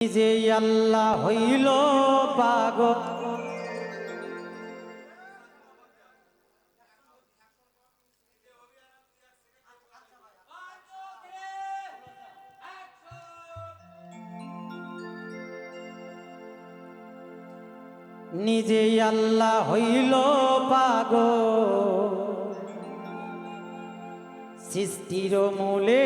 যে আল্লাহ হইল পাগল নিজেই আল্লাহ হইল পাগল সৃষ্টির মূলে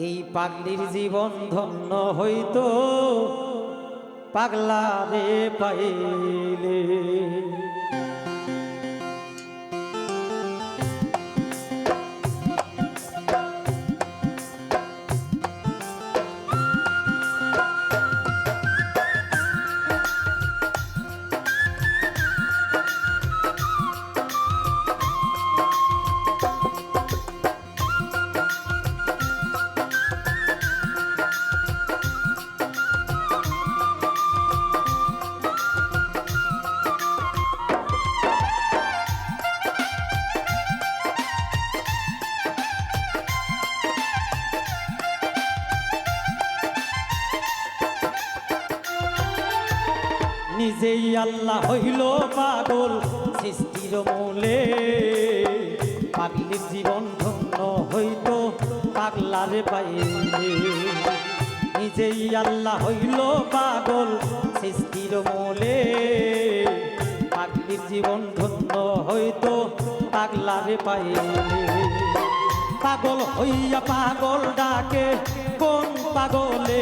এই পাগলির জীবন ধন্য হইতো পাগলা রে পাইলে। নিজেই আল্লাহ হইল পাগল সৃষ্টির মূলে পাগলির জীবন ধন্য হইত পাগলারে পাইলে। নিজেই আল্লাহ হইল পাগল সৃষ্টির মূলে পাগলির জীবন ধন্য হইত পাগলারে পাইলে। পাগল হইয়া পাগল ডাকে কোন পাগলে,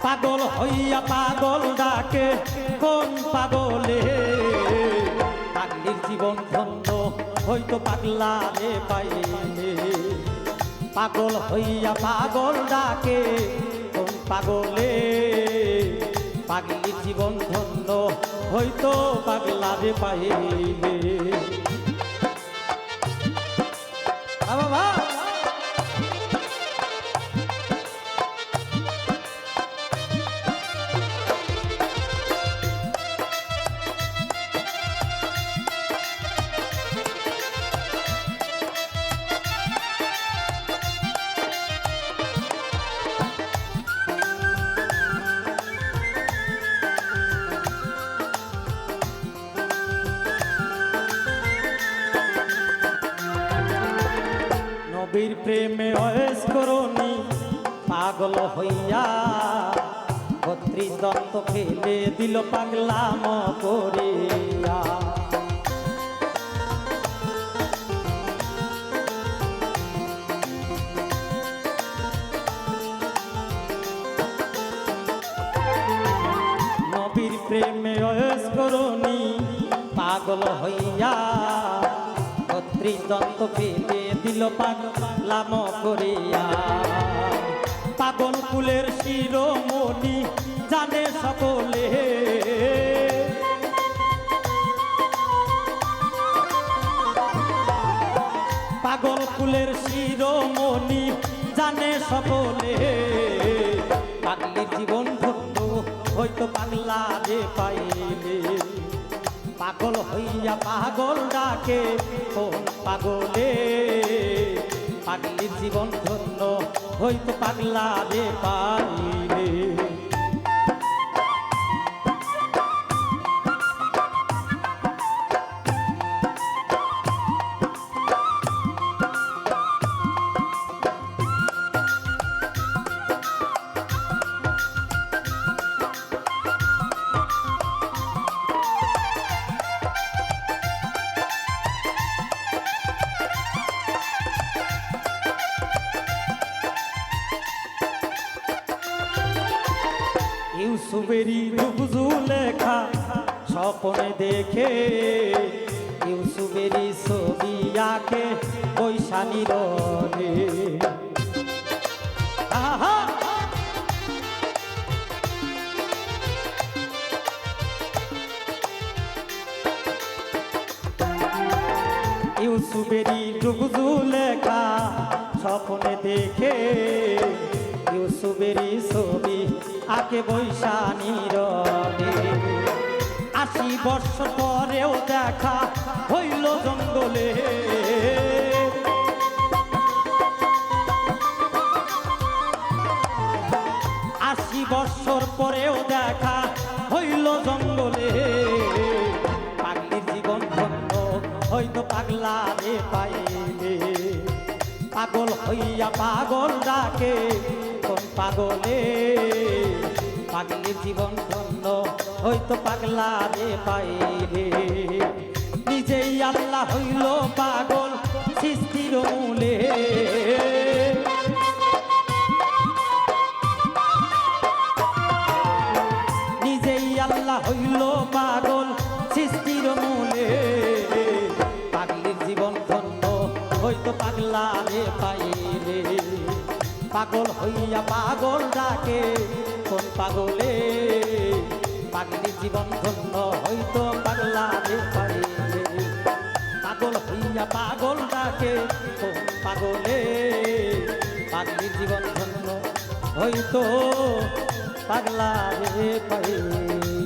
পাগল হইয়া পাগল ডাকে কোন পাগলে। পাগলির জীবন ধন্য হইতো পাগলারে পাইলে। পাগল হইয়া পাগল ডাকে কোন পাগলে। পাগলির জীবন ধন্য হইতো পাগলারে পাইলে। বাবা নবীর প্রেমে অয়েস করনি পাগল হইয়া ৩২ দত্ত ফেলে দিল পাগলাম করিয়া। নবীর প্রেমে অয়েস করনি পাগল হইয়া ৩২ দত্ত ফেলে দিল পাগলাম করিয়া। পাগল কুলের শিরোমণি জানে সকলে, পাগল কুলের শিরোমণি জানে সকলে। পাগলির জীবন ধন্য হয়তো পাগলারে পাইলে। পাগল হইয়া পাগল ডাকে কোন পাগলে। পাগলির জীবন ধন্য হইতো পাগলারে পাইলে। ইউসুফেরই রুজু লেখা স্বপ্নে দেখে ইউসুফেরই ছবি আঁকে বৈশানী রঙে। ইউসুফেরই রুজু লেখা স্বপ্নে দেখে ইউসুফেরই ছবি আঁকে বৈশানী রঙে। বৎসর পরেও দেখা হইল জঙ্গলে। 80 বৎসর পরেও দেখা হইল জঙ্গলে। পাগলির জীবন ধন্য হয়তো পাগলা রে পাইলে। পাগল হইয়া পাগল ডাকে কোন পাগলে। পাগলির জীবন ধন্য হয়তো পাগলা রে পাইলে। নিজেই আল্লাহ হইল পাগল সৃষ্টির মূলে। নিজেই আল্লাহ হইল পাগল সৃষ্টির মূলে। পাগলির জীবন ধন্য হয়তো পাগলা রে পাইলে। পাগল হইয়া পাগল ডাকে কোন পাগলে। পাগলির জীবন ধন্য হয়তো পাগলা রে পাইলে। পাগল হইয়া পাগল ডাকে কোন পাগলে। পাগলির জীবন ধন্য হয়তো পাগলা রে পাইলে।